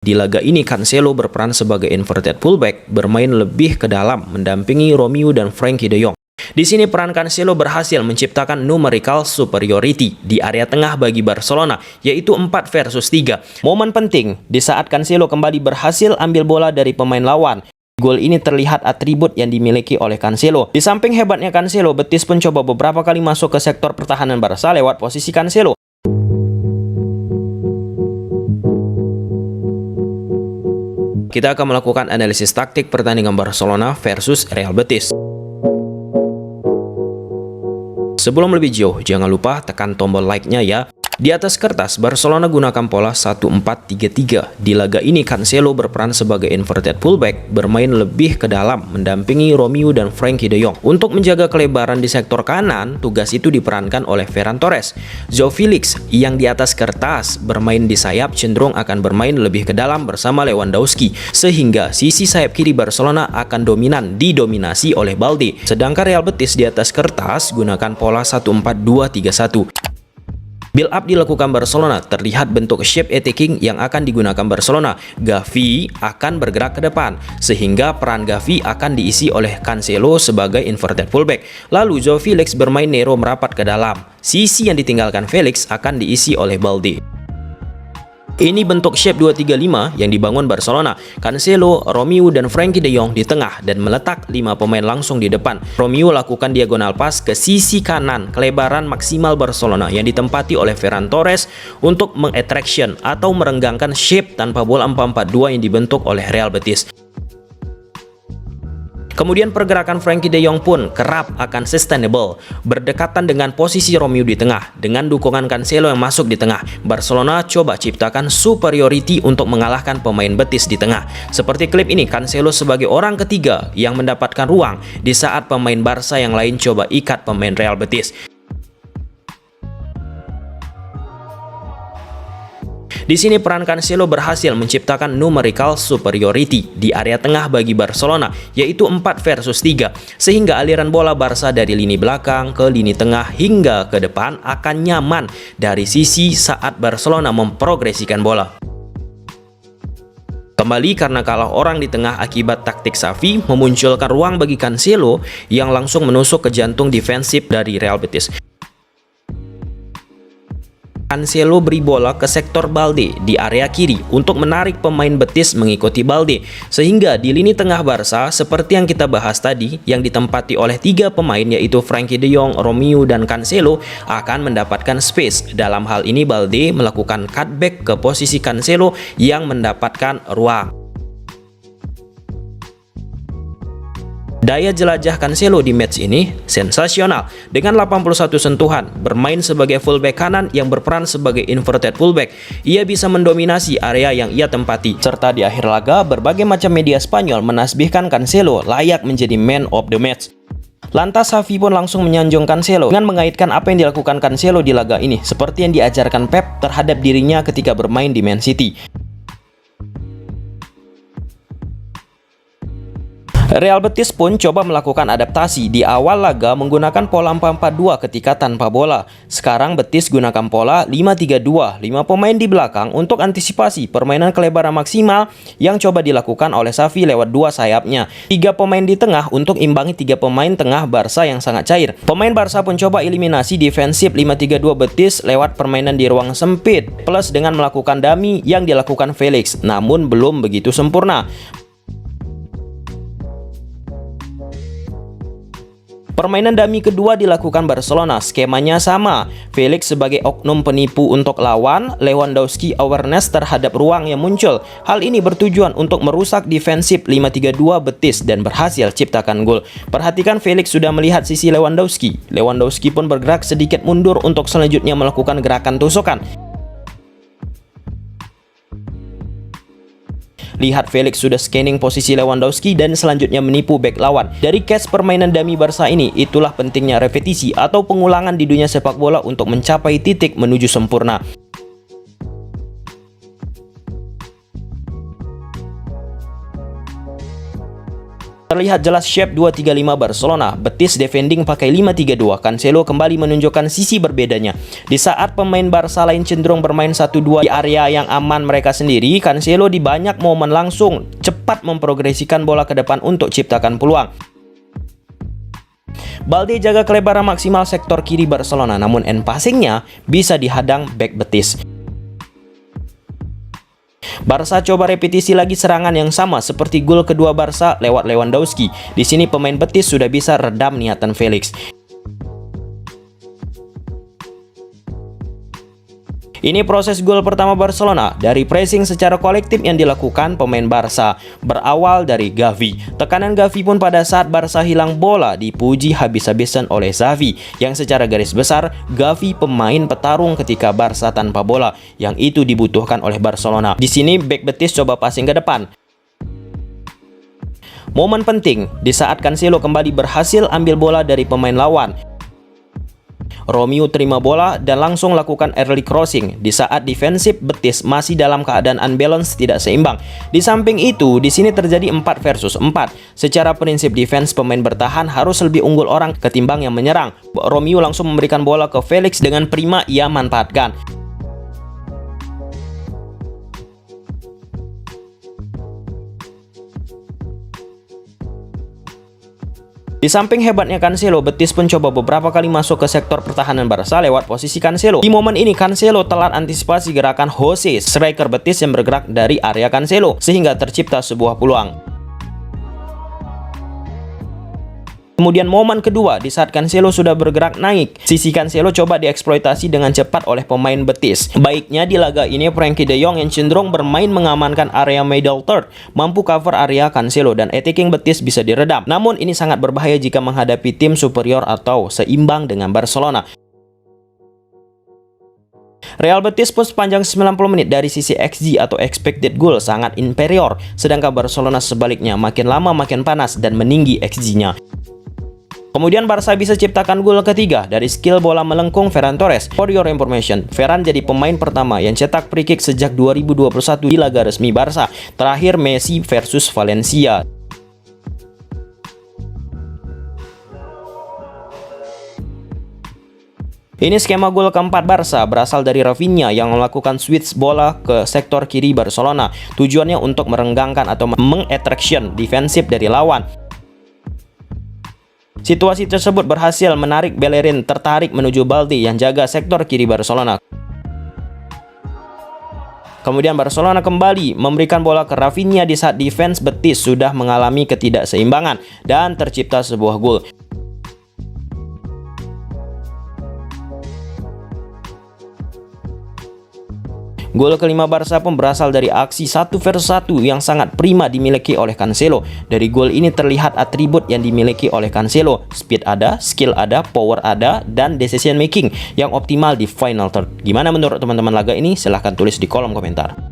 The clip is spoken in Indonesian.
Di laga ini, Cancelo berperan sebagai inverted fullback, bermain lebih ke dalam, mendampingi Romeu dan Frenkie de Jong. Di sini peran Cancelo berhasil menciptakan numerical superiority di area tengah bagi Barcelona, yaitu 4 versus 3. Momen penting di saat Cancelo kembali berhasil ambil bola dari pemain lawan. Gol ini terlihat atribut yang dimiliki oleh Cancelo. Di samping hebatnya Cancelo, Betis pun coba beberapa kali masuk ke sektor pertahanan Barca lewat posisi Cancelo. Kita akan melakukan analisis taktik pertandingan Barcelona versus Real Betis. Sebelum lebih jauh, jangan lupa tekan tombol like-nya ya. Di atas kertas, Barcelona gunakan pola 1-4-3-3. Di laga ini, Cancelo berperan sebagai inverted fullback, bermain lebih ke dalam, mendampingi Romeu dan Frenkie de Jong. Untuk menjaga kelebaran di sektor kanan, tugas itu diperankan oleh Ferran Torres. Joao Felix yang di atas kertas bermain di sayap cenderung akan bermain lebih ke dalam bersama Lewandowski, sehingga sisi sayap kiri Barcelona akan didominasi oleh Balde. Sedangkan Real Betis di atas kertas gunakan pola 1-4-2-3-1. Build up dilakukan Barcelona, terlihat bentuk shape attacking yang akan digunakan Barcelona. Gavi akan bergerak ke depan, sehingga peran Gavi akan diisi oleh Cancelo sebagai inverted fullback. Lalu Joao Felix bermain Nero merapat ke dalam. Sisi yang ditinggalkan Felix akan diisi oleh Balde. Ini bentuk shape 2-3-5 yang dibangun Barcelona. Cancelo, Romeu, dan Frenkie de Jong di tengah dan meletak 5 pemain langsung di depan. Romeu lakukan diagonal pas ke sisi kanan, kelebaran maksimal Barcelona yang ditempati oleh Ferran Torres untuk mengattraction atau merenggangkan shape tanpa bola 4-4-2 yang dibentuk oleh Real Betis. Kemudian pergerakan Frenkie de Jong pun kerap akan sustainable, berdekatan dengan posisi Romeu di tengah. Dengan dukungan Cancelo yang masuk di tengah, Barcelona coba ciptakan superiority untuk mengalahkan pemain Betis di tengah. Seperti klip ini, Cancelo sebagai orang ketiga yang mendapatkan ruang di saat pemain Barca yang lain coba ikat pemain Real Betis. Di sini peran Cancelo berhasil menciptakan numerical superiority di area tengah bagi Barcelona, yaitu 4 versus 3, sehingga aliran bola Barca dari lini belakang ke lini tengah hingga ke depan akan nyaman dari sisi saat Barcelona memprogresikan bola. Kembali karena kalah orang di tengah akibat taktik Xavi memunculkan ruang bagi Cancelo yang langsung menusuk ke jantung defensif dari Real Betis. Cancelo beri bola ke sektor Balde di area kiri untuk menarik pemain Betis mengikuti Balde, sehingga di lini tengah Barca seperti yang kita bahas tadi yang ditempati oleh 3 pemain yaitu Frenkie de Jong, Romeu, dan Cancelo akan mendapatkan space. Dalam hal ini Balde melakukan cutback ke posisi Cancelo yang mendapatkan ruang. Daya jelajah Cancelo di match ini sensasional. Dengan 81 sentuhan, bermain sebagai fullback kanan yang berperan sebagai inverted fullback, ia bisa mendominasi area yang ia tempati. Serta di akhir laga, berbagai macam media Spanyol menasbihkan Cancelo layak menjadi man of the match. Lantas Xavi pun langsung menyanjung Cancelo dengan mengaitkan apa yang dilakukan Cancelo di laga ini seperti yang diajarkan Pep terhadap dirinya ketika bermain di Man City. Real Betis pun coba melakukan adaptasi di awal laga menggunakan pola 4-4-2 ketika tanpa bola. Sekarang Betis gunakan pola 5-3-2, 5 pemain di belakang untuk antisipasi permainan kelebaran maksimal yang coba dilakukan oleh Xavi lewat 2 sayapnya. 3 pemain di tengah untuk imbangi 3 pemain tengah Barca yang sangat cair. Pemain Barca pun coba eliminasi defensif 5-3-2 Betis lewat permainan di ruang sempit plus dengan melakukan dummy yang dilakukan Felix, namun belum begitu sempurna. Permainan dummy kedua dilakukan Barcelona, skemanya sama. Felix sebagai oknum penipu untuk lawan, Lewandowski awareness terhadap ruang yang muncul. Hal ini bertujuan untuk merusak defensif 5-3-2 Betis dan berhasil ciptakan gol. Perhatikan Felix sudah melihat sisi Lewandowski. Lewandowski pun bergerak sedikit mundur untuk selanjutnya melakukan gerakan tusukan. Lihat Felix sudah scanning posisi Lewandowski dan selanjutnya menipu bek lawan. Dari case permainan dummy Barca ini, itulah pentingnya repetisi atau pengulangan di dunia sepak bola untuk mencapai titik menuju sempurna. Terlihat jelas shape 2-3-5 Barcelona. Betis defending pakai 5-3-2. Cancelo kembali menunjukkan sisi berbedanya. Di saat pemain Barca lain cenderung bermain 1-2 di area yang aman mereka sendiri, Cancelo di banyak momen langsung cepat memprogresikan bola ke depan untuk ciptakan peluang. Balde jaga kelebaran maksimal sektor kiri Barcelona, namun end passingnya bisa dihadang back Betis. Barca coba repetisi lagi serangan yang sama seperti gol kedua Barca lewat Lewandowski. Di sini pemain Betis sudah bisa redam niatan Felix. Ini proses gol pertama Barcelona dari pressing secara kolektif yang dilakukan pemain Barca, berawal dari Gavi. Tekanan Gavi pun pada saat Barca hilang bola dipuji habis-habisan oleh Xavi, yang secara garis besar Gavi pemain petarung ketika Barca tanpa bola, yang itu dibutuhkan oleh Barcelona. Di sini back Betis coba passing ke depan. Momen penting di saat Cancelo kembali berhasil ambil bola dari pemain lawan. Romeo terima bola dan langsung lakukan early crossing di saat defensif Betis masih dalam keadaan unbalance, tidak seimbang. Di samping itu, di sini terjadi 4 versus 4. Secara prinsip defense, pemain bertahan harus lebih unggul orang ketimbang yang menyerang. Romeo langsung memberikan bola ke Felix dengan prima ia manfaatkan. Di samping hebatnya Cancelo, Betis pun coba beberapa kali masuk ke sektor pertahanan Barca lewat posisi Cancelo. Di momen ini Cancelo telat antisipasi gerakan Jose, striker Betis yang bergerak dari area Cancelo, sehingga tercipta sebuah peluang. Kemudian momen kedua di saat Cancelo sudah bergerak naik, sisi Cancelo coba dieksploitasi dengan cepat oleh pemain Betis. Baiknya di laga ini Frenkie de Jong yang cenderung bermain mengamankan area middle third, mampu cover area Cancelo dan attacking Betis bisa diredam. Namun ini sangat berbahaya jika menghadapi tim superior atau seimbang dengan Barcelona. Real Betis pun sepanjang 90 menit dari sisi XG atau expected goal sangat inferior, sedangkan Barcelona sebaliknya makin lama makin panas dan meninggi XG-nya. Kemudian Barca bisa ciptakan gol ketiga dari skill bola melengkung Ferran Torres. For your information, Ferran jadi pemain pertama yang cetak free kick sejak 2021 di laga resmi Barca. Terakhir Messi versus Valencia. Ini skema gol keempat Barca berasal dari Rafinha yang melakukan switch bola ke sektor kiri Barcelona. Tujuannya untuk merenggangkan atau mengattraction defensif dari lawan. Situasi tersebut berhasil menarik Bellerin tertarik menuju Balde yang jaga sektor kiri Barcelona. Kemudian Barcelona kembali memberikan bola ke Rafinha di saat defense Betis sudah mengalami ketidakseimbangan dan tercipta sebuah gol. Gol kelima Barca pun berasal dari aksi 1 versus 1 yang sangat prima dimiliki oleh Cancelo. Dari gol ini terlihat atribut yang dimiliki oleh Cancelo. Speed ada, skill ada, power ada, dan decision making yang optimal di final third. Gimana menurut teman-teman laga ini? Silahkan tulis di kolom komentar.